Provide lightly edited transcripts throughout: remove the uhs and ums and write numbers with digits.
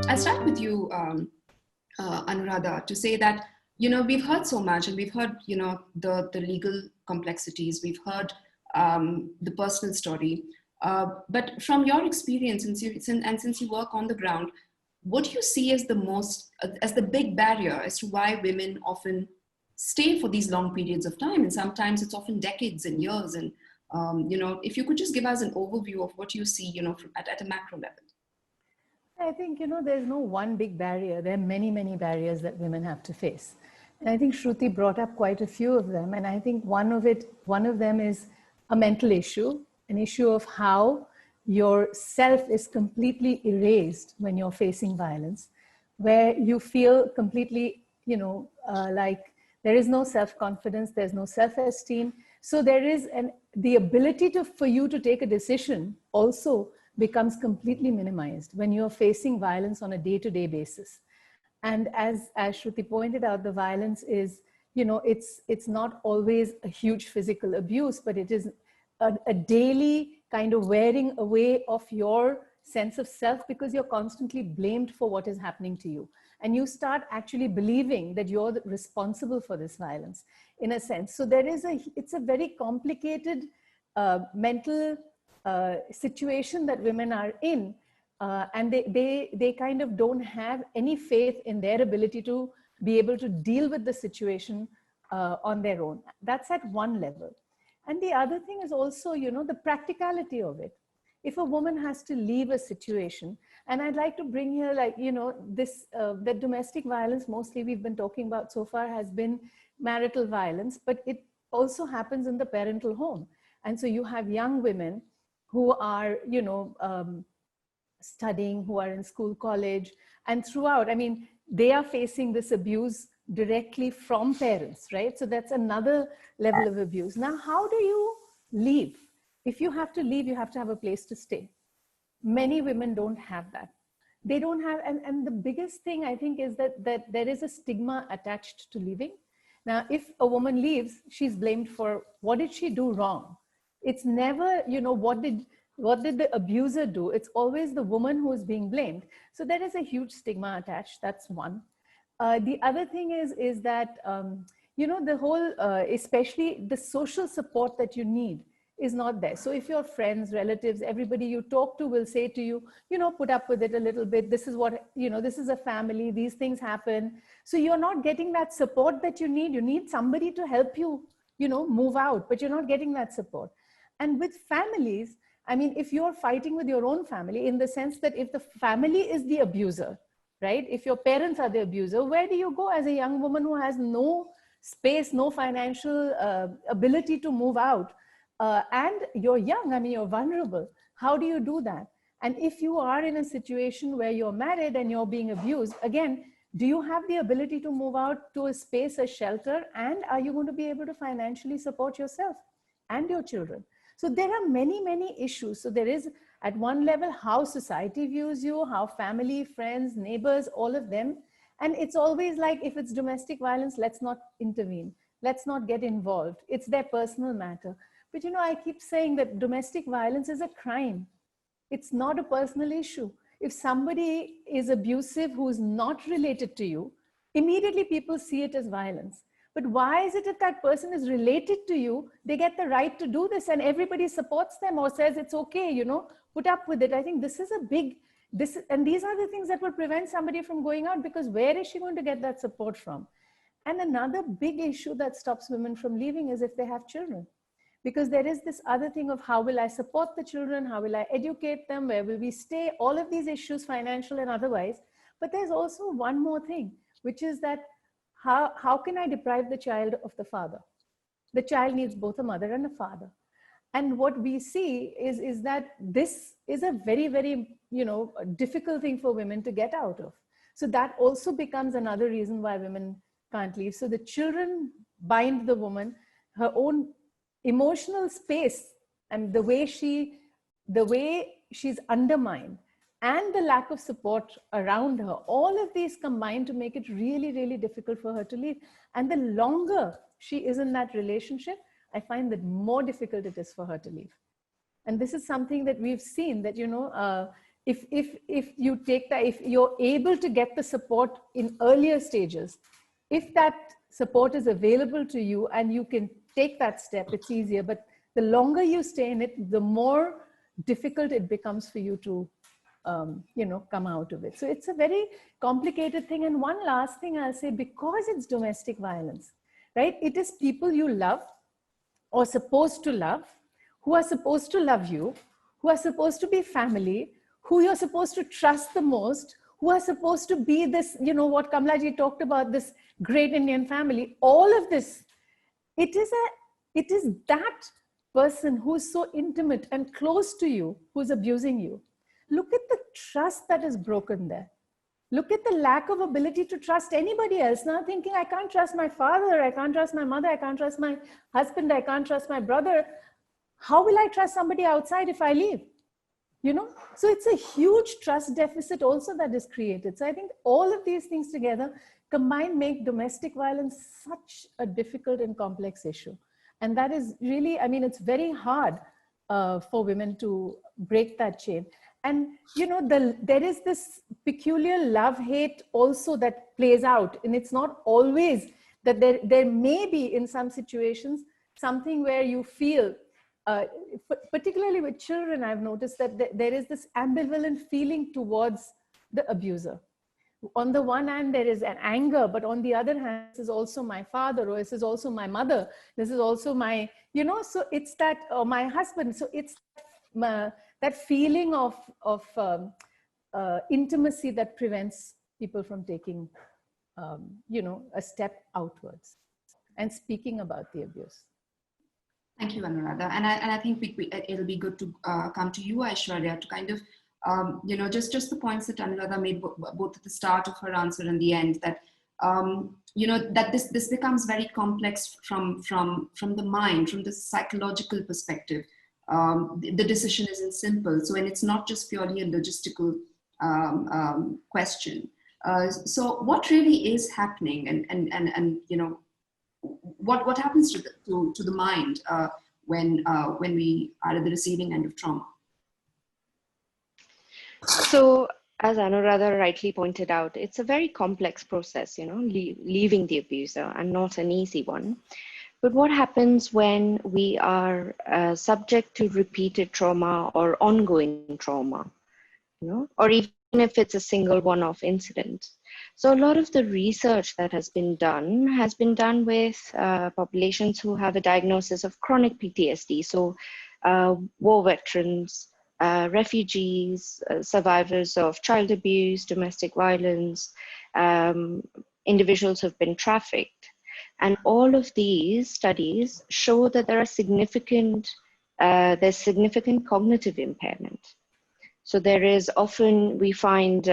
I'll start with you, Anuradha, to say that, we've heard so much, and we've heard, the legal complexities, we've heard the personal story. But from your experience, since you work on the ground, what do you see as the big barrier as to why women often stay for these long periods of time? And sometimes it's often decades and years. And, if you could just give us an overview of what you see, at a macro level. I think, there's no one big barrier. There are many, many barriers that women have to face. And I think Shruti brought up quite a few of them. And I think one of them is a mental issue, an issue of how your self is completely erased when you're facing violence, where you feel completely, like there is no self-confidence, there's no self-esteem. So there is the ability for you to take a decision also becomes completely minimized when you're facing violence on a day-to-day basis. And as Shruti pointed out, the violence is, it's not always a huge physical abuse, but it is a daily kind of wearing away of your sense of self, because you're constantly blamed for what is happening to you. And you start actually believing that you're responsible for this violence in a sense. So it's a very complicated mental situation that women are in, and they kind of don't have any faith in their ability to be able to deal with the situation on their own. That's at one level. And the other thing is also, the practicality of it. If a woman has to leave a situation, and I'd like to bring here, that domestic violence, mostly we've been talking about so far, has been marital violence, but it also happens in the parental home. And so you have young women who are, studying, who are in school, college, and throughout, they are facing this abuse directly from parents, right? So that's another level of abuse. Now, how do you leave? If you have to leave, you have to have a place to stay. Many women don't have that. They don't have, and the biggest thing I think is that there is a stigma attached to leaving. Now, if a woman leaves, she's blamed for, what did she do wrong? It's never, what did the abuser do? It's always the woman who is being blamed. So there is a huge stigma attached. That's one. The other thing is that, the whole, especially the social support that you need is not there. So if your friends, relatives, everybody you talk to will say to you, put up with it a little bit. This is what, this is a family, these things happen. So you're not getting that support that you need. You need somebody to help you, move out, but you're not getting that support. And with families, if you're fighting with your own family, in the sense that if the family is the abuser, right? If your parents are the abuser, where do you go as a young woman who has no space, no financial ability to move out? And you're young, you're vulnerable. How do you do that? And if you are in a situation where you're married and you're being abused, again, do you have the ability to move out to a space, a shelter? And are you going to be able to financially support yourself and your children? So there are many, many issues. So there is, at one level, how society views you, how family, friends, neighbors, all of them. And it's always like, if it's domestic violence, let's not intervene. Let's not get involved. It's their personal matter. But I keep saying that domestic violence is a crime. It's not a personal issue. If somebody is abusive who is not related to you, immediately people see it as violence. But why is it that that person is related to you? They get the right to do this, and everybody supports them or says it's okay, put up with it. I think this is a big, and these are the things that will prevent somebody from going out, because where is she going to get that support from? And another big issue that stops women from leaving is if they have children. Because there is this other thing of, how will I support the children? How will I educate them? Where will we stay? All of these issues, financial and otherwise. But there's also one more thing, which is that how can I deprive the child of the father? The child needs both a mother and a father. And what we see is that this is a very, very, difficult thing for women to get out of. So that also becomes another reason why women can't leave. So the children bind the woman, her own emotional space, and the way she's undermined, and the lack of support around her, all of these combine to make it really, really difficult for her to leave. And the longer she is in that relationship, I find that more difficult it is for her to leave. And this is something that we've seen, that, if you take that, if you're able to get the support in earlier stages, if that support is available to you and you can take that step, it's easier. But the longer you stay in it, the more difficult it becomes for you to, come out of it. So it's a very complicated thing. And one last thing I'll say, because it's domestic violence, right? It is people you love or supposed to love, who are supposed to love you, who are supposed to be family, who you're supposed to trust the most, who are supposed to be this, what Kamlaji talked about, this great Indian family. All of this, it is that person who's so intimate and close to you, who's abusing you. Look at the trust that is broken there. Look at the lack of ability to trust anybody else. Now thinking, I can't trust my father, I can't trust my mother, I can't trust my husband, I can't trust my brother. How will I trust somebody outside if I leave? So it's a huge trust deficit also that is created. So I think all of these things together combined make domestic violence such a difficult and complex issue. And that is really, it's very hard for women to break that chain. And, there is this peculiar love-hate also that plays out. And it's not always that there may be in some situations something where you feel, particularly with children, I've noticed that there is this ambivalent feeling towards the abuser. On the one hand, there is an anger, but on the other hand, this is also my father, or this is also my mother, this is also my, so it's that, my husband. So it's that feeling of intimacy that prevents people from taking, a step outwards and speaking about the abuse. Thank you, Anuradha. And I think it'll be good to come to you, Aishwarya, to kind of, just the points that Anuradha made both at the start of her answer and the end, that, that this becomes very complex from the mind, from the psychological perspective. The decision isn't simple. So, and it's not just purely a logistical question. So what really is happening, and what happens to the mind when we are at the receiving end of trauma? So, as Anuradha rightly pointed out, it's a very complex process, leaving the abuser, and not an easy one. But what happens when we are subject to repeated trauma or ongoing trauma, or even if it's a single one-off incident? So a lot of the research that has been done with populations who have a diagnosis of chronic PTSD. So war veterans, refugees, survivors of child abuse, domestic violence, individuals who have been trafficked. And all of these studies show that there's significant cognitive impairment. So there is often, we find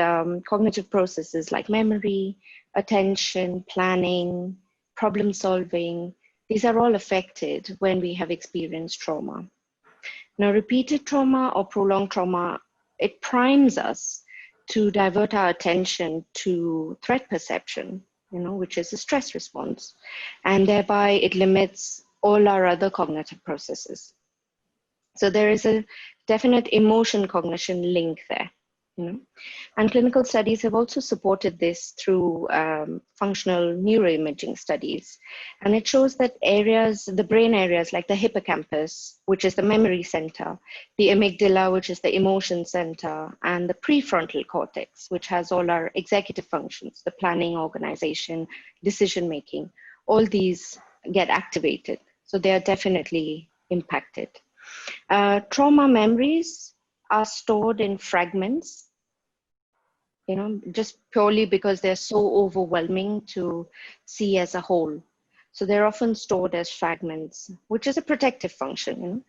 cognitive processes like memory, attention, planning, problem solving. These are all affected when we have experienced trauma. Now, repeated trauma or prolonged trauma, it primes us to divert our attention to threat perception, which is a stress response. And thereby it limits all our other cognitive processes. So there is a definite emotion cognition link there. And clinical studies have also supported this through functional neuroimaging studies. And it shows that the brain areas like the hippocampus, which is the memory center, the amygdala, which is the emotion center, and the prefrontal cortex, which has all our executive functions, the planning, organization, decision-making, all these get activated. So they are definitely impacted. Trauma memories are stored in fragments, just purely because they're so overwhelming to see as a whole. So they're often stored as fragments, which is a protective function.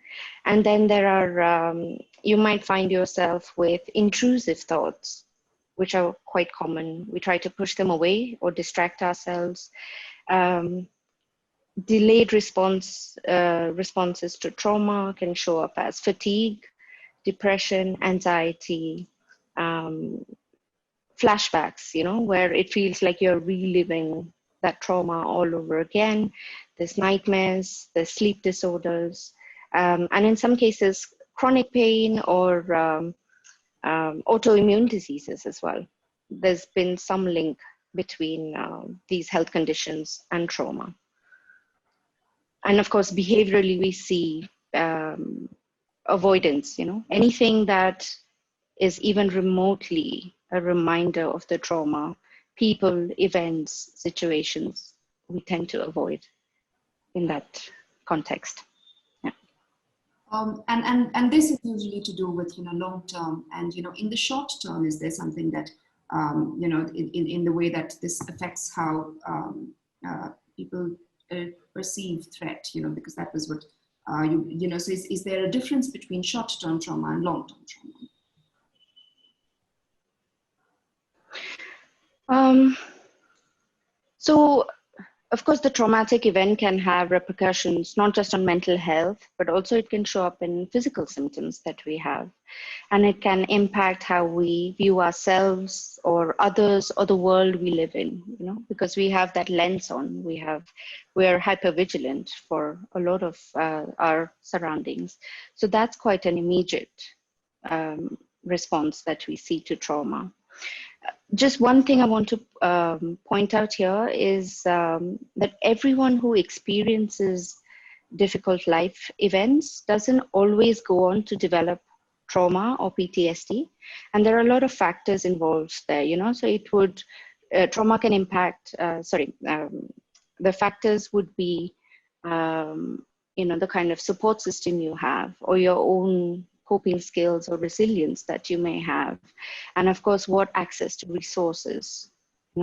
And then there are, you might find yourself with intrusive thoughts, which are quite common. We try to push them away or distract ourselves. Delayed responses to trauma can show up as fatigue, depression, anxiety, flashbacks, where it feels like you're reliving that trauma all over again. There's nightmares, there's sleep disorders, and in some cases, chronic pain or autoimmune diseases as well. There's been some link between these health conditions and trauma. And of course, behaviorally, we see avoidance, anything that is even remotely a reminder of the trauma, people, events, situations, we tend to avoid in that context. Yeah. And this is usually to do with, long term, and, in the short term, is there something that, in the way that this affects how people perceive threat, because that was what, so is there a difference between short-term trauma and long-term trauma? So, of course, the traumatic event can have repercussions, not just on mental health, but also it can show up in physical symptoms that we have. And it can impact how we view ourselves or others or the world we live in, because we have that lens on. We are hypervigilant for a lot of our surroundings. So that's quite an immediate response that we see to trauma. Just one thing I want to point out here is that everyone who experiences difficult life events doesn't always go on to develop trauma or PTSD. And there are a lot of factors involved there, so it would, trauma can impact, the factors would be, the kind of support system you have or your own coping skills or resilience that you may have, and of course what access to resources,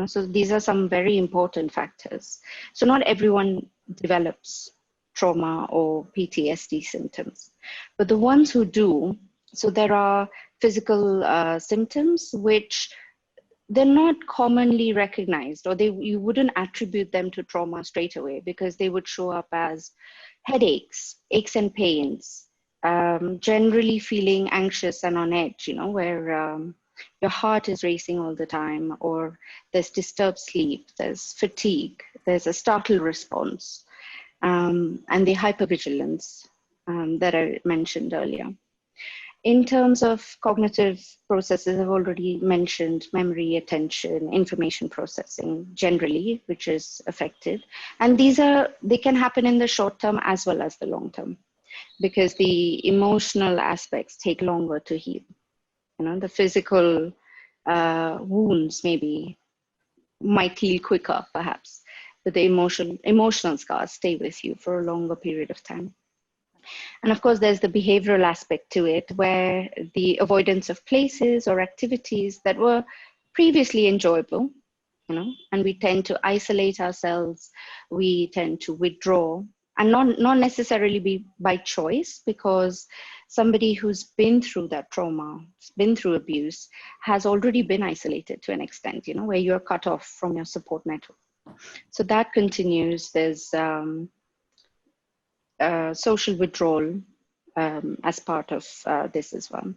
so these are some very important factors. So not everyone develops trauma or PTSD symptoms, but the ones who do, so there are physical symptoms which they're not commonly recognized, or you wouldn't attribute them to trauma straight away, because they would show up as headaches, aches and pains, generally feeling anxious and on edge, where your heart is racing all the time, or there's disturbed sleep, there's fatigue, there's a startle response, and the hypervigilance that I mentioned earlier. In terms of cognitive processes, I've already mentioned memory, attention, information processing generally, which is affected. And they can happen in the short term as well as the long term, because the emotional aspects take longer to heal. The physical wounds might heal quicker, perhaps, but the emotional scars stay with you for a longer period of time. And of course, there's the behavioral aspect to it, where the avoidance of places or activities that were previously enjoyable, and we tend to isolate ourselves, we tend to withdraw, and not necessarily be by choice, because somebody who's been through that trauma, been through abuse, has already been isolated to an extent, where you're cut off from your support network. So that continues. There's social withdrawal as part of this as well.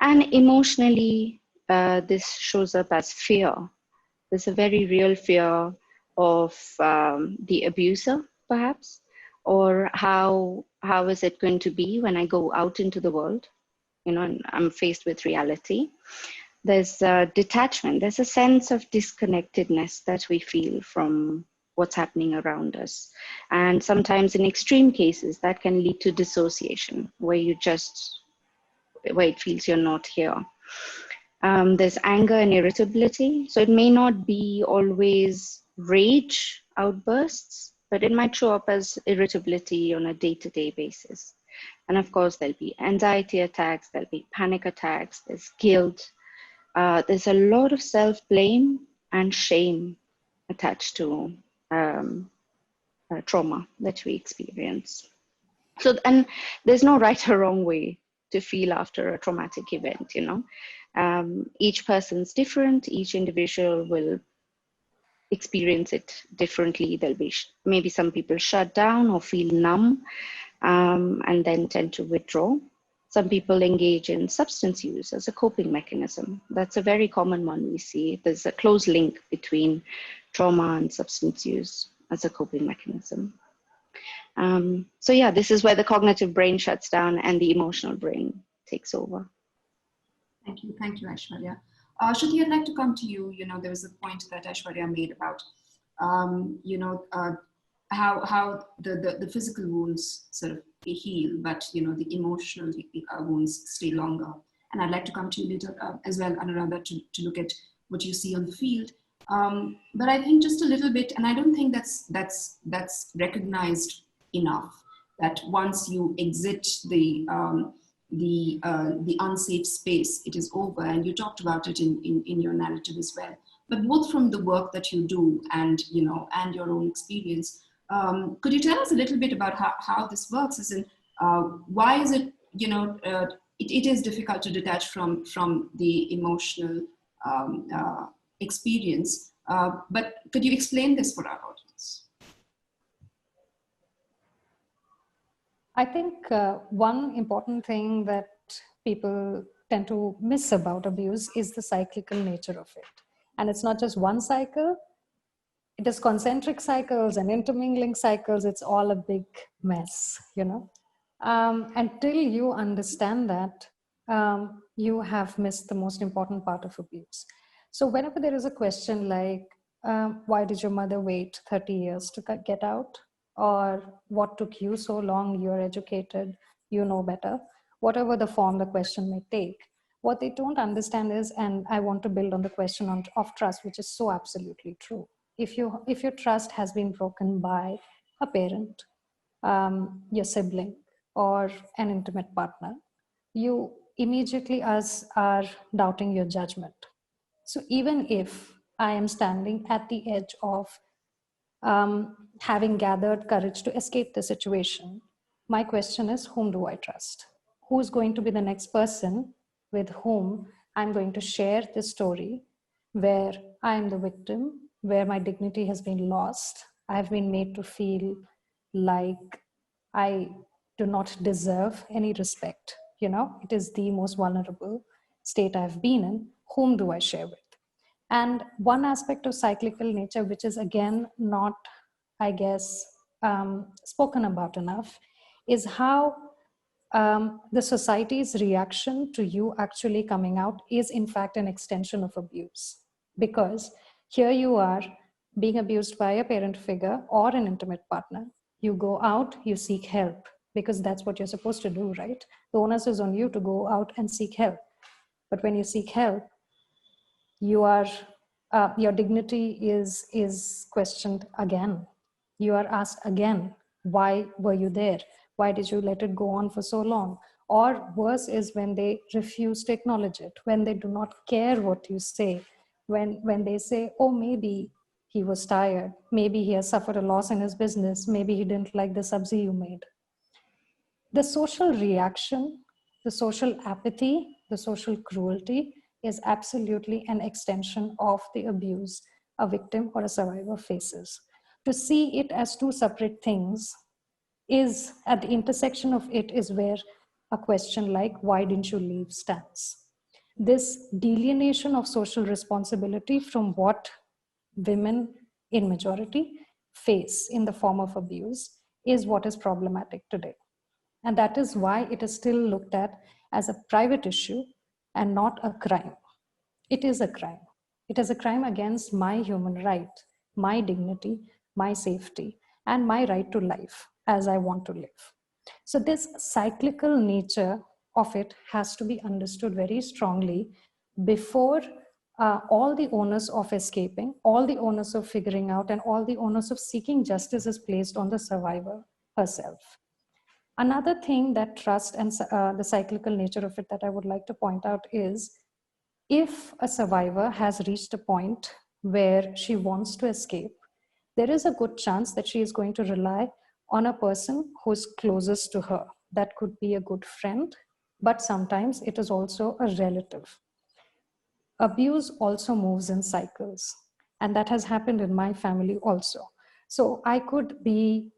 And emotionally, this shows up as fear. There's a very real fear of the abuser, perhaps, or how is it going to be when I go out into the world, and I'm faced with reality. There's detachment. There's a sense of disconnectedness that we feel from what's happening around us. And sometimes in extreme cases, that can lead to dissociation, where it feels you're not here. There's anger and irritability. So it may not be always rage outbursts, but it might show up as irritability on a day-to-day basis. And of course, there'll be anxiety attacks, there'll be panic attacks, there's guilt. There's a lot of self-blame and shame attached to trauma that we experience. So, and there's no right or wrong way to feel after a traumatic event, each person's different, each individual will experience it differently. There'll be maybe some people shut down or feel numb and then tend to withdraw. Some people engage in substance use as a coping mechanism. That's a very common one we see. There's a close link between trauma and substance use as a coping mechanism. So yeah, this is where the cognitive brain shuts down and the emotional brain takes over. Thank you, Aishwarya. Shruti, I'd like to come to you. You know, there was a point that Aishwarya made about, you know, how the physical wounds sort of heal, but you know the emotional wounds stay longer. And I'd like to come to you later as well, Anuradha, to look at what you see on the field. But I think just a little bit, and I don't think that's recognized enough. That once you exit the unsafe space, it is over, and you talked about it in your narrative as well. But both from the work that you do and you know and your own experience, could you tell us a little bit about how this works? As in, why is it you know it is difficult to detach from the emotional experience? But could you explain this for our audience? I think one important thing that people tend to miss about abuse is the cyclical nature of it. And it's not just one cycle, it is concentric cycles and intermingling cycles. It's all a big mess, you know. Until you understand that, you have missed the most important part of abuse. So whenever there is a question like, why did your mother wait 30 years to get out? Or what took you so long? You're educated, you know better. Whatever the form the question may take, what they don't understand is, and I want to build on the question of trust, which is so absolutely true. If your trust has been broken by a parent, your sibling, or an intimate partner, you immediately are doubting your judgment. So even if I am standing at the edge of having gathered courage to escape the situation, my question is, whom do I trust? Who's going to be the next person with whom I'm going to share this story where I am the victim, where my dignity has been lost, I've been made to feel like I do not deserve any respect. You know, it is the most vulnerable state I've been in. Whom do I share with? And one aspect of cyclical nature, which is again not, I guess, spoken about enough, is how the society's reaction to you actually coming out is in fact an extension of abuse. Because here you are being abused by a parent figure or an intimate partner. You go out, you seek help, because that's what you're supposed to do, right? The onus is on you to go out and seek help. But when you seek help, you are your dignity is questioned again. You are asked again, why were you there? Why did you let it go on for so long? Or worse is when they refuse to acknowledge it, when they do not care what you say, when they say, oh, maybe he was tired, maybe he has suffered a loss in his business, maybe he didn't like the sabzi you made. The social reaction, the social apathy, the social cruelty is absolutely an extension of the abuse a victim or a survivor faces. To see it as two separate things is, at the intersection of it, is where a question like, why didn't you leave, stands. This delineation of social responsibility from what women in majority face in the form of abuse is what is problematic today. And that is why it is still looked at as a private issue and not a crime. It is a crime. It is a crime against my human right, my dignity, my safety, and my right to life as I want to live. So this cyclical nature of it has to be understood very strongly before all the onus of escaping, all the onus of figuring out, and all the onus of seeking justice is placed on the survivor herself. Another thing that trust and the cyclical nature of it that I would like to point out is, if a survivor has reached a point where she wants to escape, there is a good chance that she is going to rely on a person who's closest to her. That could be a good friend, but sometimes it is also a relative. Abuse also moves in cycles, and that has happened in my family also. So I could be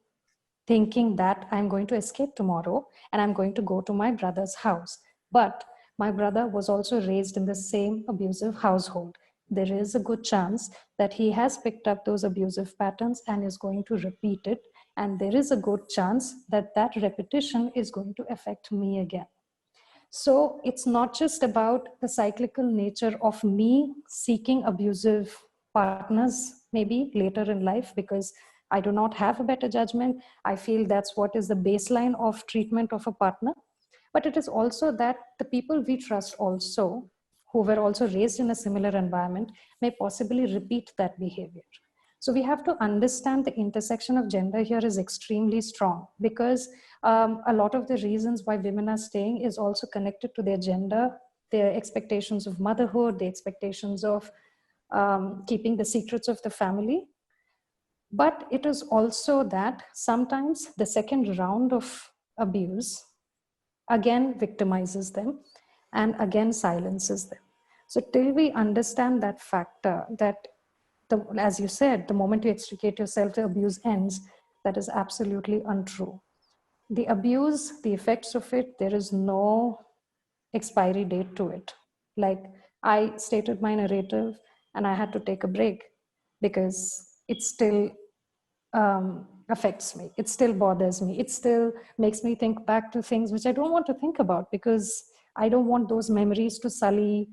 thinking that I'm going to escape tomorrow and I'm going to go to my brother's house. But my brother was also raised in the same abusive household. There is a good chance that he has picked up those abusive patterns and is going to repeat it. And there is a good chance that that repetition is going to affect me again. So it's not just about the cyclical nature of me seeking abusive partners, maybe later in life, because I do not have a better judgment. I feel that's what is the baseline of treatment of a partner. But it is also that the people we trust also, who were also raised in a similar environment, may possibly repeat that behavior. So we have to understand the intersection of gender here is extremely strong, because a lot of the reasons why women are staying is also connected to their gender, their expectations of motherhood, the expectations of keeping the secrets of the family. But it is also that sometimes the second round of abuse again victimizes them and again silences them. So till we understand that factor, that as you said, the moment you extricate yourself, the abuse ends, that is absolutely untrue. The abuse, the effects of it, there is no expiry date to it. Like I stated my narrative and I had to take a break because it still affects me. It still bothers me. It still makes me think back to things which I don't want to think about, because I don't want those memories to sully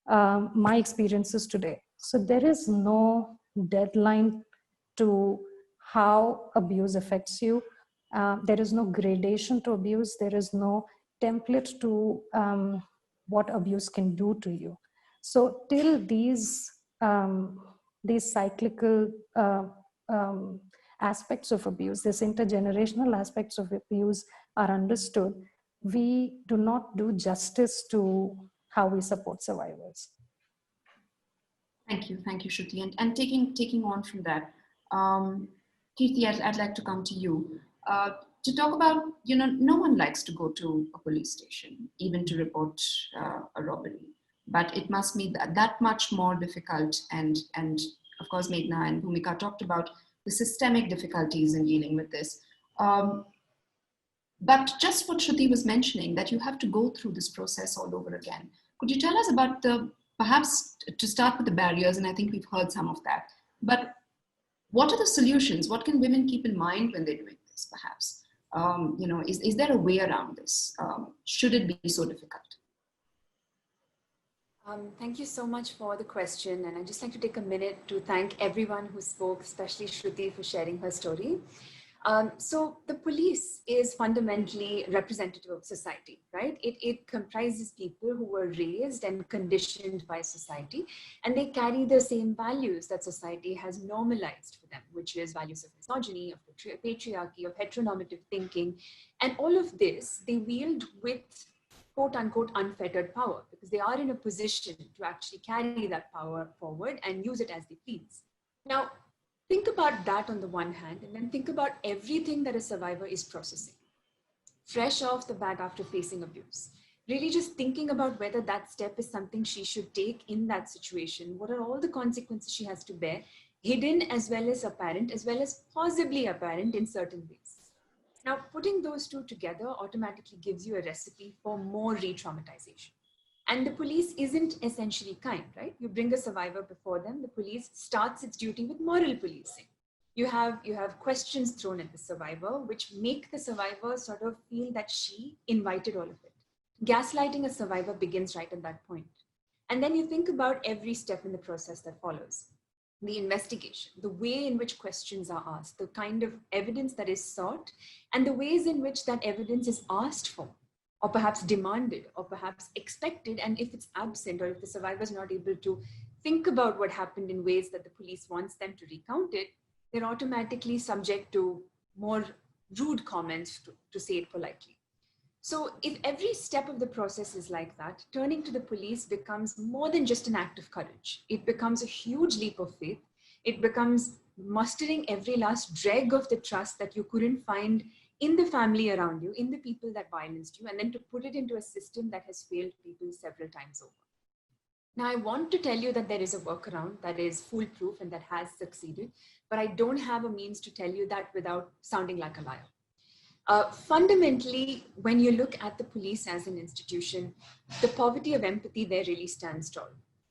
my experiences today. So there is no deadline to how abuse affects you. There is no gradation to abuse. There is no template to what abuse can do to you. So till these cyclical aspects of abuse, these intergenerational aspects of abuse are understood, we do not do justice to how we support survivors. Thank you, Shruti. And taking on from that, Kirthi, I'd like to come to you to talk about, no one likes to go to a police station, even to report a robbery, but it must be that much more difficult. And of course, Meghna and Bhumika talked about the systemic difficulties in dealing with this. But just what Shruti was mentioning, that you have to go through this process all over again. Could you tell us about perhaps to start with the barriers, and I think we've heard some of that, but what are the solutions? What can women keep in mind when they're doing this, perhaps? Is there a way around this? Should it be so difficult? Thank you so much for the question. And I'd just like to take a minute to thank everyone who spoke, especially Shruti for sharing her story. So the police is fundamentally representative of society, right? It comprises people who were raised and conditioned by society, and they carry the same values that society has normalized for them, which is values of misogyny, of patriarchy, of heteronormative thinking. And all of this, they wield with quote unquote unfettered power, because they are in a position to actually carry that power forward and use it as they please. Now, think about that on the one hand, and then think about everything that a survivor is processing. Fresh off the bat after facing abuse. Really just thinking about whether that step is something she should take in that situation. What are all the consequences she has to bear, hidden as well as apparent, as well as plausibly apparent in certain ways. Now, putting those two together automatically gives you a recipe for more re-traumatization. And the police isn't essentially kind, right? You bring a survivor before them, the police starts its duty with moral policing. You have questions thrown at the survivor, which make the survivor sort of feel that she invited all of it. Gaslighting a survivor begins right at that point. And then you think about every step in the process that follows. The investigation, the way in which questions are asked, the kind of evidence that is sought, and the ways in which that evidence is asked for, or perhaps demanded, or perhaps expected. And if it's absent, or if the survivor is not able to think about what happened in ways that the police wants them to recount it, they're automatically subject to more rude comments, to say it politely. So if every step of the process is like that, turning to the police becomes more than just an act of courage. It becomes a huge leap of faith. It becomes mustering every last dreg of the trust that you couldn't find in the family around you, in the people that violenced you, and then to put it into a system that has failed people several times over. Now, I want to tell you that there is a workaround that is foolproof and that has succeeded, but I don't have a means to tell you that without sounding like a liar. Fundamentally, when you look at the police as an institution, the poverty of empathy there really stands tall.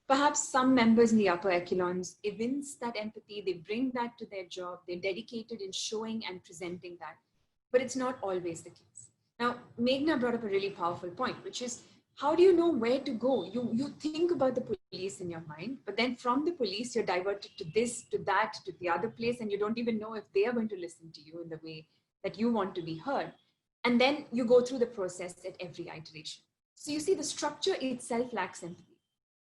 Perhaps some members in the upper echelons evince that empathy, they bring that to their job, they're dedicated in showing and presenting that, but it's not always the case. Now, Meghna brought up a really powerful point, which is how do you know where to go? You think about the police in your mind, but then from the police, you're diverted to this, to that, to the other place, and you don't even know if they are going to listen to you in the way that you want to be heard. And then you go through the process at every iteration. So you see, the structure itself lacks empathy.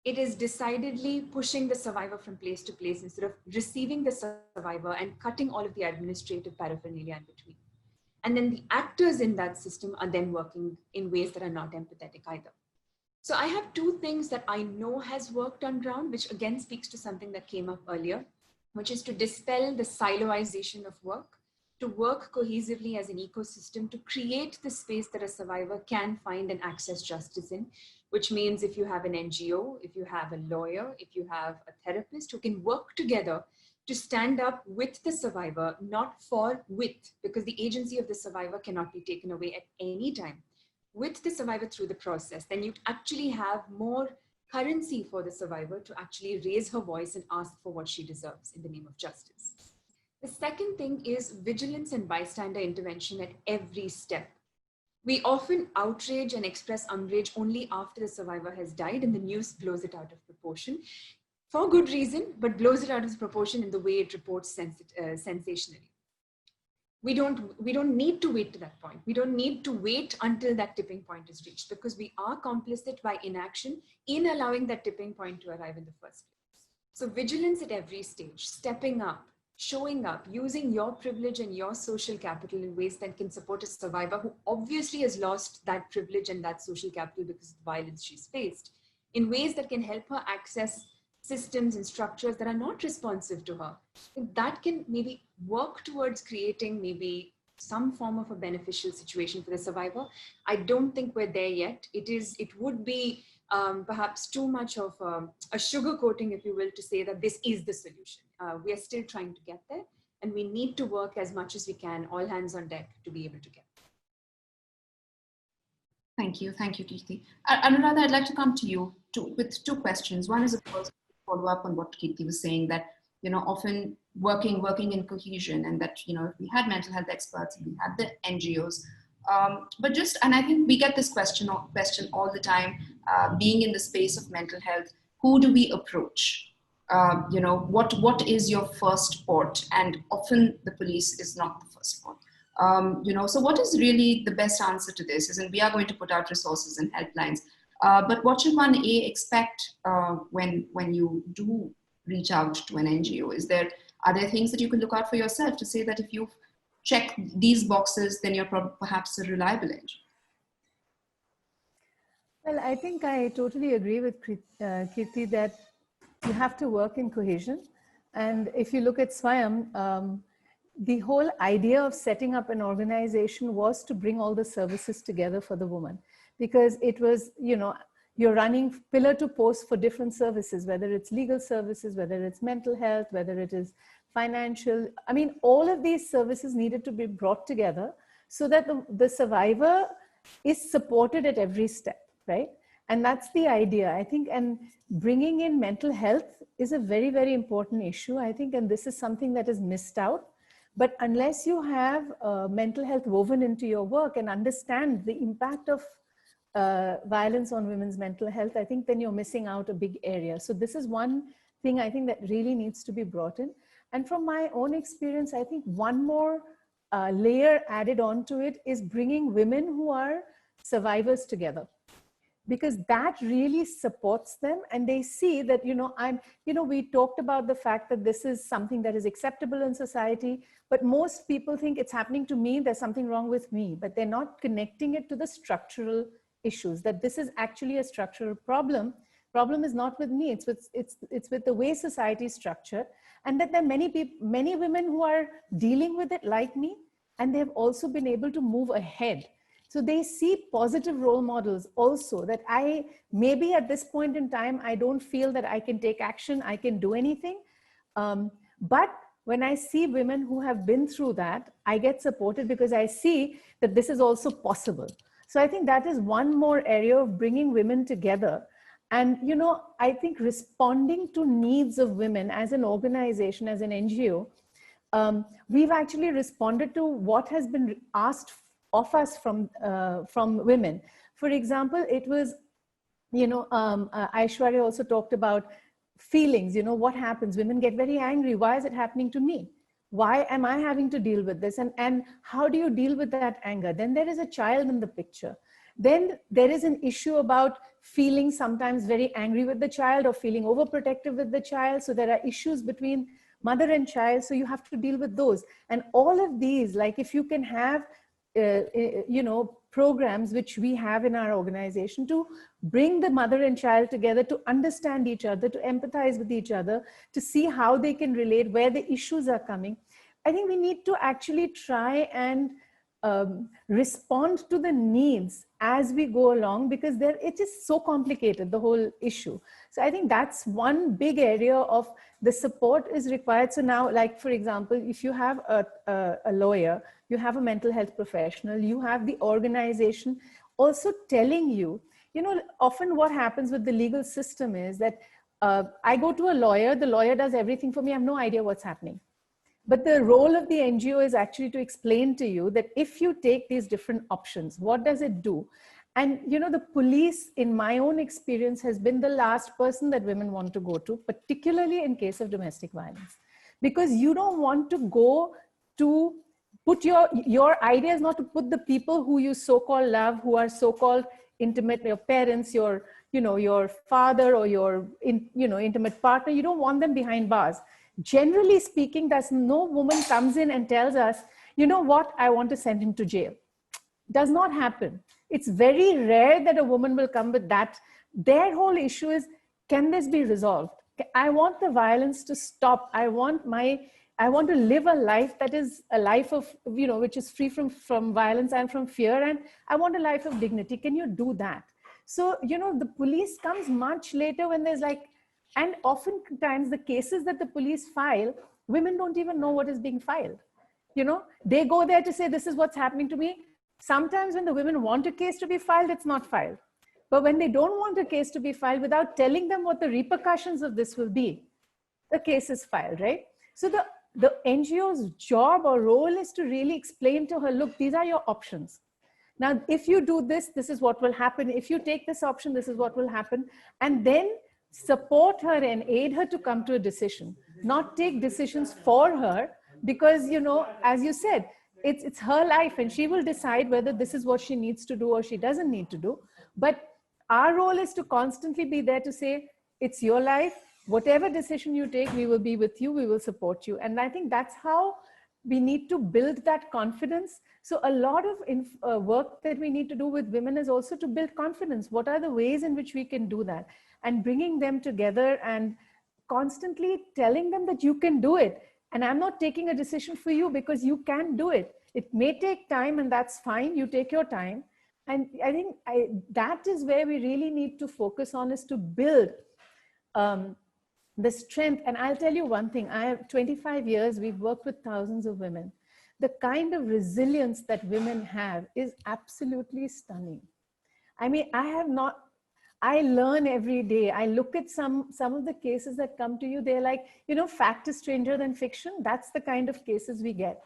It is decidedly pushing the survivor from place to place instead of receiving the survivor and cutting all of the administrative paraphernalia in between. And then the actors in that system are then working in ways that are not empathetic either. So I have two things that I know has worked on ground, which again speaks to something that came up earlier, which is to dispel the siloization of work, to work cohesively as an ecosystem, to create the space that a survivor can find and access justice in, which means if you have an NGO, if you have a lawyer, if you have a therapist who can work together to stand up with the survivor, not for with, because the agency of the survivor cannot be taken away at any time, with the survivor through the process, then you actually have more currency for the survivor to actually raise her voice and ask for what she deserves in the name of justice. The second thing is vigilance and bystander intervention at every step. We often outrage and express umbrage only after the survivor has died, and the news blows it out of proportion. For good reason, but blows it out of proportion in the way it reports sensationally. We don't need to wait to that point. We don't need to wait until that tipping point is reached, because we are complicit by inaction in allowing that tipping point to arrive in the first place. So vigilance at every stage, stepping up, showing up, using your privilege and your social capital in ways that can support a survivor who obviously has lost that privilege and that social capital because of the violence she's faced, in ways that can help her access systems and structures that are not responsive to her. That can maybe work towards creating maybe some form of a beneficial situation for the survivor. I don't think we're there yet. It would be perhaps too much of a sugar coating, if you will, to say that this is the solution. We are still trying to get there, and we need to work as much as we can, all hands on deck, to be able to get there. Thank you, Kirthi. Anuradha, I'd like to come to you with two questions. One is, of course, follow up on what Kirthi was saying, that often working in cohesion, and that if we had mental health experts, we had the NGOs, and I think we get this question all the time, being in the space of mental health, who do we approach? What is your first port? And often the police is not the first port. So what is really the best answer to this? Isn't we are going to put out resources and helplines, but what should one expect when you do reach out to an NGO? Are there things that you can look out for yourself to say that if you've checked these boxes, then you're perhaps a reliable NGO? Well, I think I totally agree with Kirthi that you have to work in cohesion. And if you look at Swayam, the whole idea of setting up an organization was to bring all the services together for the woman, because it was, you're running pillar to post for different services, whether it's legal services, whether it's mental health, whether it is financial. I mean, all of these services needed to be brought together so that the survivor is supported at every step, right? And that's the idea, I think. And bringing in mental health is a very, very important issue, I think. And this is something that is missed out. But unless you have mental health woven into your work and understand the impact of violence on women's mental health, I think then you're missing out a big area. So this is one thing I think that really needs to be brought in. And from my own experience, I think one more layer added onto it is bringing women who are survivors together, because that really supports them, and they see that, we talked about the fact that this is something that is acceptable in society, but most people think it's happening to me, there's something wrong with me, but they're not connecting it to the structural issues, that this is actually a structural problem. Problem is not with me, it's with the way society is structured, and that there are many women who are dealing with it like me, and they have also been able to move ahead. So they see positive role models also, that maybe at this point in time, I don't feel that I can take action, I can do anything. But when I see women who have been through that, I get supported because I see that this is also possible. So I think that is one more area of bringing women together. And, I think responding to needs of women as an organization, as an NGO, we've actually responded to what has been asked of us from women. For example, it was Aishwarya also talked about feelings. What happens? Women get very angry. Why is it happening to me? Why am I having to deal with this? And how do you deal with that anger? Then there is a child in the picture. Then there is an issue about feeling sometimes very angry with the child or feeling overprotective with the child. So there are issues between mother and child. So you have to deal with those. And all of these, like if you can have, programs which we have in our organization to bring the mother and child together, to understand each other, to empathize with each other, to see how they can relate, where the issues are coming. I think we need to actually try and respond to the needs as we go along, because it is so complicated, the whole issue. So I think that's one big area of the support is required. So now, like for example, if you have a lawyer, you have a mental health professional, you have the organization also telling you, often what happens with the legal system is that I go to a lawyer, the lawyer does everything for me, I have no idea what's happening. But the role of the NGO is actually to explain to you that if you take these different options, what does it do? And, the police, in my own experience, has been the last person that women want to go to, particularly in case of domestic violence. Because you don't want to go to put your idea is not to put the people who you so-called love, who are so-called intimate, your parents, your father or your, intimate partner, you don't want them behind bars. Generally speaking, there's no woman comes in and tells us, you know what, I want to send him to jail. Does not happen. It's very rare that a woman will come with that. Their whole issue is, can this be resolved? I want the violence to stop. I want to live a life that is a life of, which is free from violence and from fear. And I want a life of dignity. Can you do that? So, the police comes much later when there's and oftentimes the cases that the police file, women don't even know what is being filed. They go there to say, this is what's happening to me. Sometimes when the women want a case to be filed, it's not filed. But when they don't want a case to be filed, without telling them what the repercussions of this will be, the case is filed, right? So the NGO's job or role is to really explain to her, look, these are your options. Now, if you do this, this is what will happen. If you take this option, this is what will happen. And then support her and aid her to come to a decision, not take decisions for her, because, as you said, it's her life and she will decide whether this is what she needs to do or she doesn't need to do. But our role is to constantly be there to say, it's your life. Whatever decision you take, we will be with you. We will support you. And I think that's how we need to build that confidence. So a lot of work that we need to do with women is also to build confidence. What are the ways in which we can do that? And bringing them together and constantly telling them that you can do it. And I'm not taking a decision for you because you can do it. It may take time and that's fine. You take your time. And I think that is where we really need to focus on, is to build the strength. And I'll tell you one thing, I have 25 years, we've worked with thousands of women. The kind of resilience that women have is absolutely stunning. I mean, I learn every day. I look at some of the cases that come to you, they're like, fact is stranger than fiction. That's the kind of cases we get.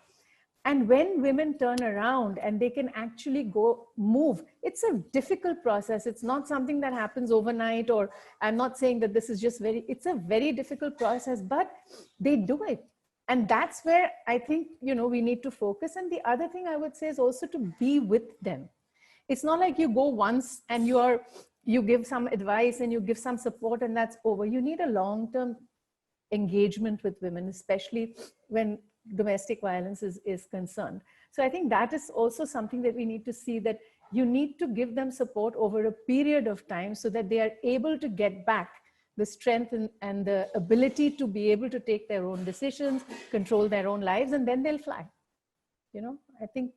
And when women turn around and they can actually move, it's a difficult process. It's not something that happens overnight, or I'm not saying that this is just it's a very difficult process, but they do it. And that's where I think, we need to focus. And the other thing I would say is also to be with them. It's not like you go once and you give some advice and you give some support and that's over. You need a long-term engagement with women, especially when domestic violence is concerned. So I think that is also something that we need to see, that you need to give them support over a period of time so that they are able to get back the strength and the ability to be able to take their own decisions, control their own lives, and then they'll fly. I think.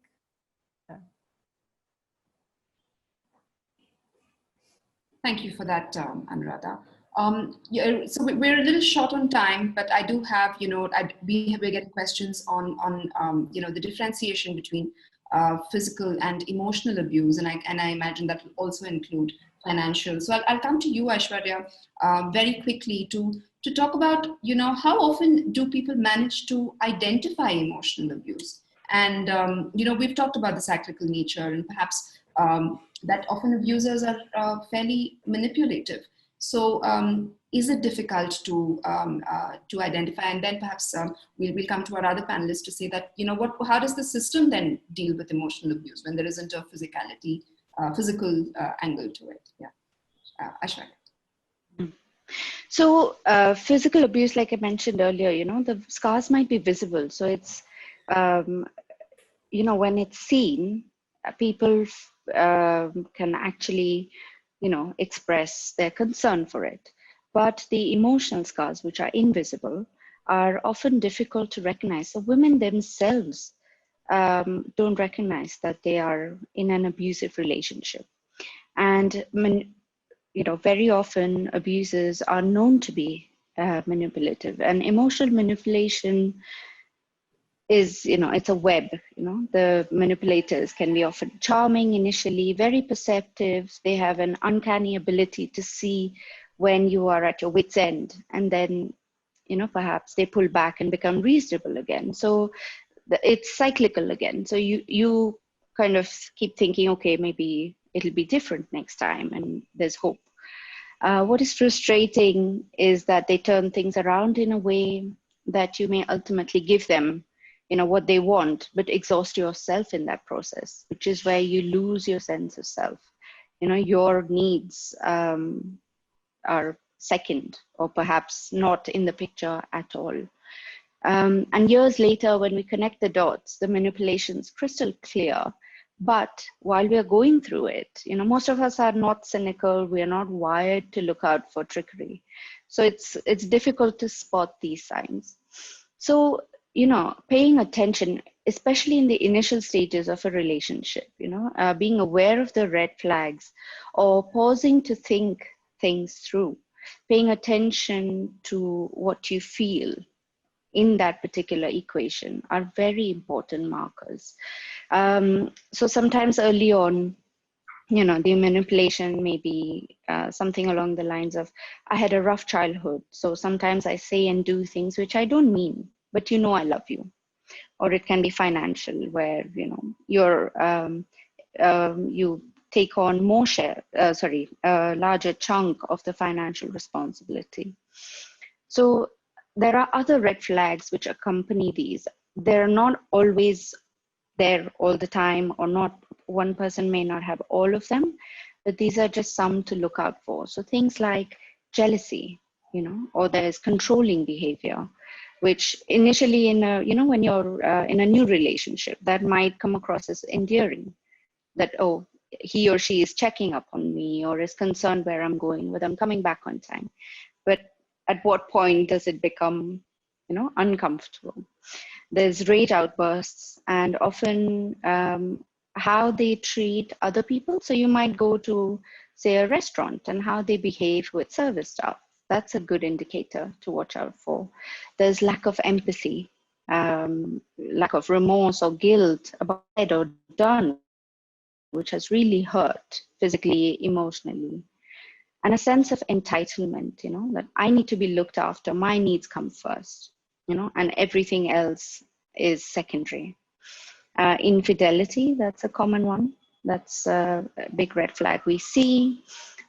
Thank you for that, Anuradha. So we're a little short on time, but I do have, we're getting questions on the differentiation between physical and emotional abuse, and I imagine that will also include financial. So I'll come to you, Aishwarya, very quickly to talk about, how often do people manage to identify emotional abuse? And we've talked about the cyclical nature and perhaps that often abusers are fairly manipulative. So is it difficult to identify? And then perhaps we'll come to our other panelists to say that, how does the system then deal with emotional abuse when there isn't a physical angle to it? Yeah, Aishwarya. So physical abuse, like I mentioned earlier, the scars might be visible. So it's, when it's seen, people can actually, express their concern for it. But the emotional scars, which are invisible, are often difficult to recognize. So women themselves don't recognize that they are in an abusive relationship. And very often abusers are known to be manipulative, and emotional manipulation is, it's a web. The manipulators can be often charming initially, very perceptive. They have an uncanny ability to see when you are at your wit's end, and then, perhaps they pull back and become reasonable again. So it's cyclical again. So you kind of keep thinking, okay, maybe it'll be different next time, and there's hope. What is frustrating is that they turn things around in a way that you may ultimately give them, what they want, but exhaust yourself in that process, which is where you lose your sense of self. Your needs are second, or perhaps not in the picture at all. And years later, when we connect the dots, the manipulation's crystal clear. But while we are going through it, most of us are not cynical. We are not wired to look out for trickery. So it's difficult to spot these signs. So, paying attention, especially in the initial stages of a relationship, being aware of the red flags, or pausing to think things through, paying attention to what you feel in that particular equation are very important markers. So sometimes early on, the manipulation may be something along the lines of, I had a rough childhood, so sometimes I say and do things which I don't mean, but I love you. Or it can be financial, where, you take on a larger chunk of the financial responsibility. So there are other red flags which accompany these. They're not always there all the time, or not. One person may not have all of them, but these are just some to look out for. So things like jealousy, or there's controlling behavior, which initially when you're in a new relationship, that might come across as endearing, that, oh, he or she is checking up on me, or is concerned where I'm going, whether I'm coming back on time. But at what point does it become, uncomfortable? There's rage outbursts, and often how they treat other people. So you might go to, say, a restaurant, and how they behave with service staff. That's a good indicator to watch out for. There's lack of empathy, lack of remorse or guilt about said or done, which has really hurt physically, emotionally. And a sense of entitlement, that I need to be looked after, my needs come first, and everything else is secondary. Infidelity, that's a common one. That's a big red flag we see.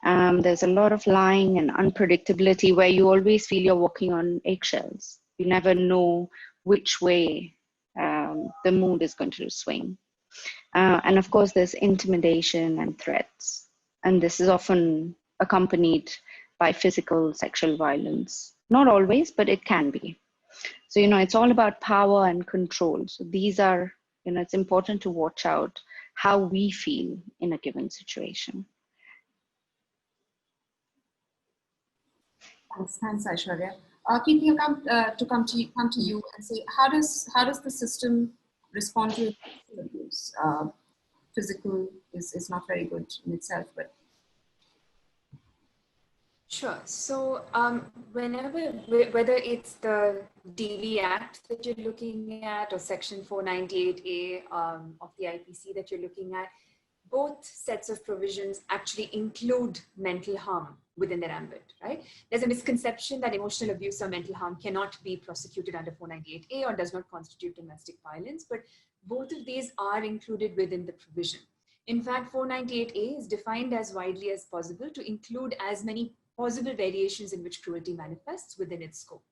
There's a lot of lying and unpredictability, where you always feel you're walking on eggshells. You never know which way the mood is going to swing. And of course, there's intimidation and threats. And this is often accompanied by physical sexual violence. Not always, but it can be. So, it's all about power and control. So these are, it's important to watch out how we feel in a given situation. Thanks, Aishwarya. Kirthi, come to you and say, how does the system respond to abuse? Physical is not very good in itself, but sure. So whether it's the DV Act that you're looking at, or Section 498A of the IPC that you're looking at, both sets of provisions actually include mental harm within their ambit, right? There's a misconception that emotional abuse or mental harm cannot be prosecuted under 498A or does not constitute domestic violence, but both of these are included within the provision. In fact, 498A is defined as widely as possible to include as many possible variations in which cruelty manifests within its scope.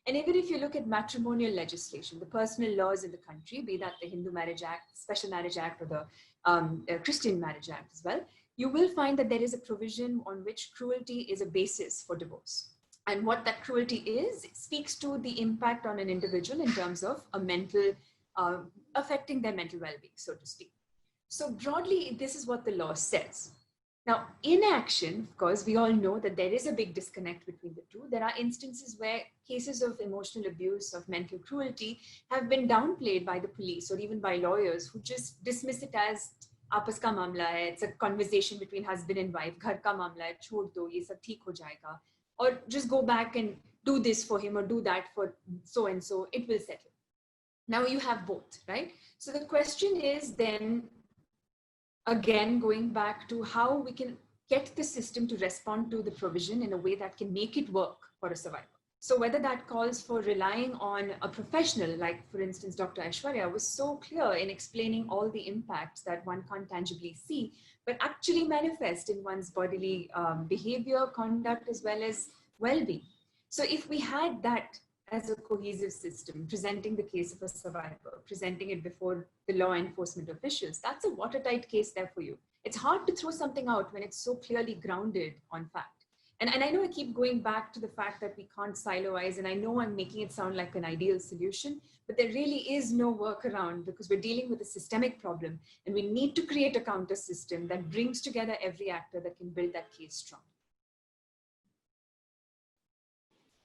And even if you look at matrimonial legislation, the personal laws in the country, be that the Hindu Marriage Act, Special Marriage Act, or the Christian Marriage Act as well, you will find that there is a provision on which cruelty is a basis for divorce. And what that cruelty is, it speaks to the impact on an individual in terms of a mental, affecting their mental well-being, so to speak. So broadly, this is what the law says. Now, in action, of course, we all know that there is a big disconnect between the two. There are instances where cases of emotional abuse, of mental cruelty have been downplayed by the police or even by lawyers who just dismiss it as आपस का मामला है, it's a conversation between husband and wife, घर का मामला है, छोड़ दो, ये सब ठीक हो जाएगा, or just go back and do this for him or do that for so and so, it will settle. Now you have both, right? So the question is then, again, going back to how we can get the system to respond to the provision in a way that can make it work for a survivor. So whether that calls for relying on a professional, like for instance, Dr. Aishwarya was so clear in explaining all the impacts that one can't tangibly see, but actually manifest in one's bodily behavior, conduct, as well as well-being. So if we had that as a cohesive system, presenting the case of a survivor, presenting it before the law enforcement officials, that's a watertight case there for you. It's hard to throw something out when it's so clearly grounded on fact. And I know I keep going back to the fact that we can't siloize, and I know I'm making it sound like an ideal solution, but there really is no workaround because we're dealing with a systemic problem, and we need to create a counter system that brings together every actor that can build that case strong.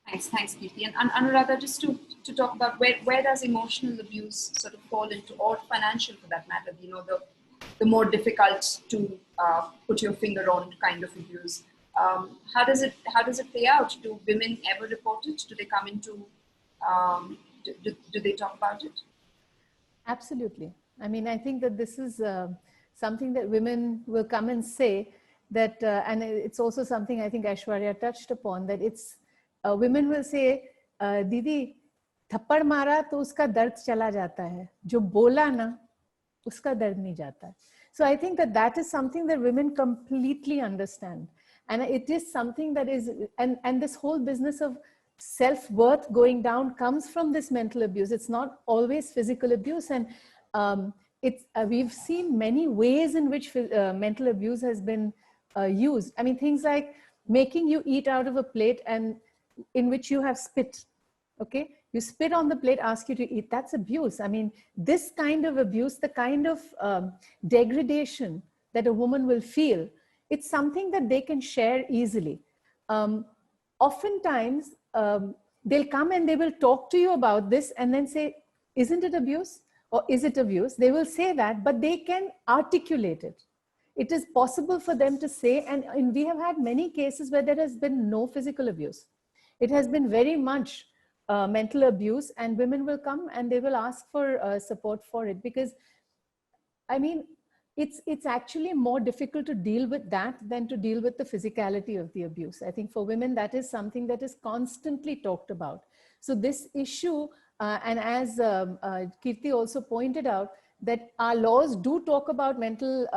Thanks, Kirthi. And Anuradha, just to talk about where does emotional abuse sort of fall into, or financial for that matter, you know, the more difficult to put your finger on kind of abuse. How does it play out? Do women ever report it? Do they come into, do they talk about it? Absolutely. I mean, I think that this is something that women will come and say that, and it's also something I think Aishwarya touched upon, that it's, women will say, Didi, थप्पड़ मारा तो उसका दर्द चला जाता है, जो बोला ना, उसका दर्द नहीं जाता. So I think that is something that women completely understand. And it is something that is, and this whole business of self-worth going down comes from this mental abuse. It's not always physical abuse. And we've seen many ways in which mental abuse has been used. I mean, things like making you eat out of a plate and in which you have spit, okay? You spit on the plate, ask you to eat, that's abuse. I mean, this kind of abuse, the kind of degradation that a woman will feel, it's something that they can share easily. Oftentimes, they'll come and they will talk to you about this and then say, isn't it abuse? Or is it abuse? They will say that, but they can articulate it. It is possible for them to say, and we have had many cases where there has been no physical abuse. It has been very much mental abuse, and women will come and they will ask for support for it, because, I mean, it's actually more difficult to deal with that than to deal with the physicality of the abuse. I think for women, that is something that is constantly talked about. So this issue, and as Kirthi also pointed out, that our laws do talk about mental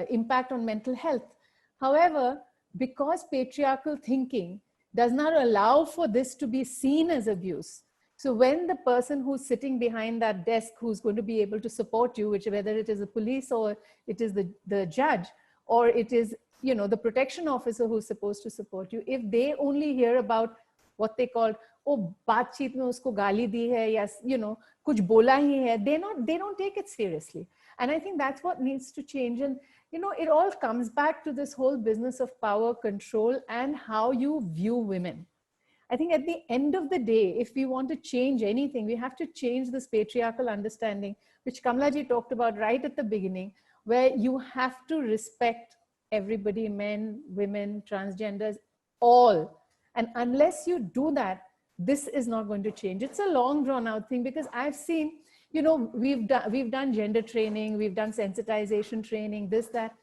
impact on mental health. However, because patriarchal thinking does not allow for this to be seen as abuse. So when the person who's sitting behind that desk, who's going to be able to support you, which whether it is the police or it is the judge, or it is, you know, the protection officer who's supposed to support you, if they only hear about what they call, oh, baatcheet mein usko gali di hai, yes, you know, kuch bola hi hai, they don't take it seriously. And I think that's what needs to change. And, you know, it all comes back to this whole business of power, control, and how you view women. I think at the end of the day, if we want to change anything, we have to change this patriarchal understanding, which Kamlaji talked about right at the beginning, where you have to respect everybody, men, women, transgenders, all. And unless you do that, this is not going to change. It's a long drawn out thing, because I've seen, you know, we've done gender training, we've done sensitization training, this, that.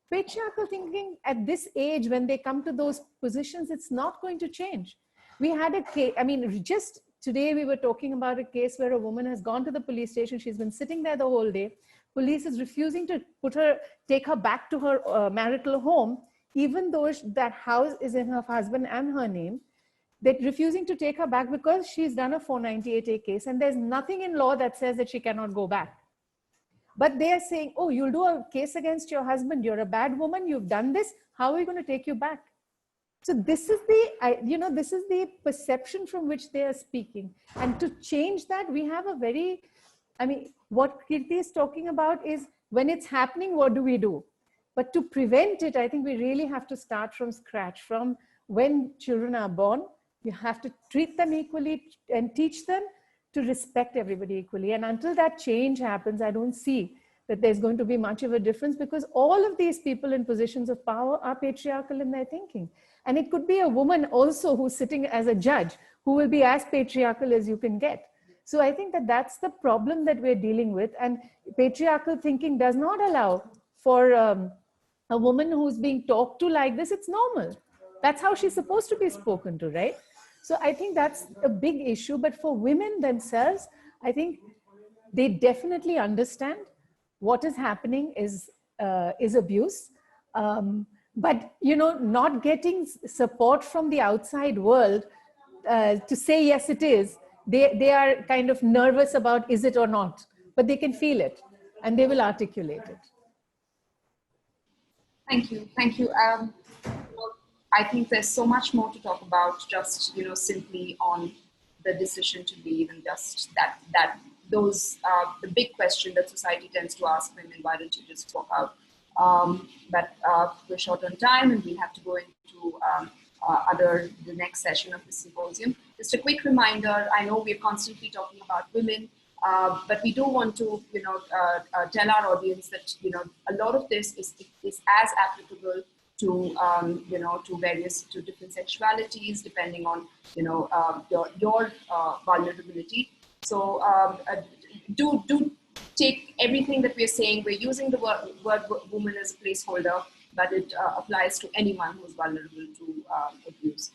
Patriarchal thinking at this age, when they come to those positions, it's not going to change. We had a case, I mean, just today we were talking about a case where a woman has gone to the police station. She's been sitting there the whole day. police is refusing to take her back to her marital home, even though that house is in her husband and her name. They're refusing to take her back because she's done a 498A case, and there's nothing in law that says that she cannot go back. But they are saying, oh, you'll do a case against your husband, you're a bad woman, you've done this, how are we going to take you back? So this is this is the perception from which they are speaking. And to change that, we have a very, what Kirthi is talking about is when it's happening, what do we do? But to prevent it, I think we really have to start from scratch. From when children are born, you have to treat them equally and teach them to respect everybody equally. And until that change happens, I don't see that there's going to be much of a difference, because all of these people in positions of power are patriarchal in their thinking. And it could be a woman also who's sitting as a judge who will be as patriarchal as you can get. So I think that that's the problem that we're dealing with. And patriarchal thinking does not allow for a woman who's being talked to like this. It's normal. That's how she's supposed to be spoken to, right? So I think that's a big issue. But for women themselves, I think they definitely understand what is happening is abuse. But, not getting support from the outside world to say, yes, it is. They are kind of nervous about, is it or not? But they can feel it and they will articulate it. Thank you. Thank you. I think there's so much more to talk about, just, simply on the decision to leave, and just those the big question that society tends to ask women: why don't you just walk out? But we're short on time, and we have to go into the next session of the symposium. Just a quick reminder: I know we're constantly talking about women, but we do want to, tell our audience that a lot of this is as applicable to to different sexualities, depending on your vulnerability. So do take everything that we're saying. We're using the word woman as a placeholder, but it applies to anyone who's vulnerable to abuse.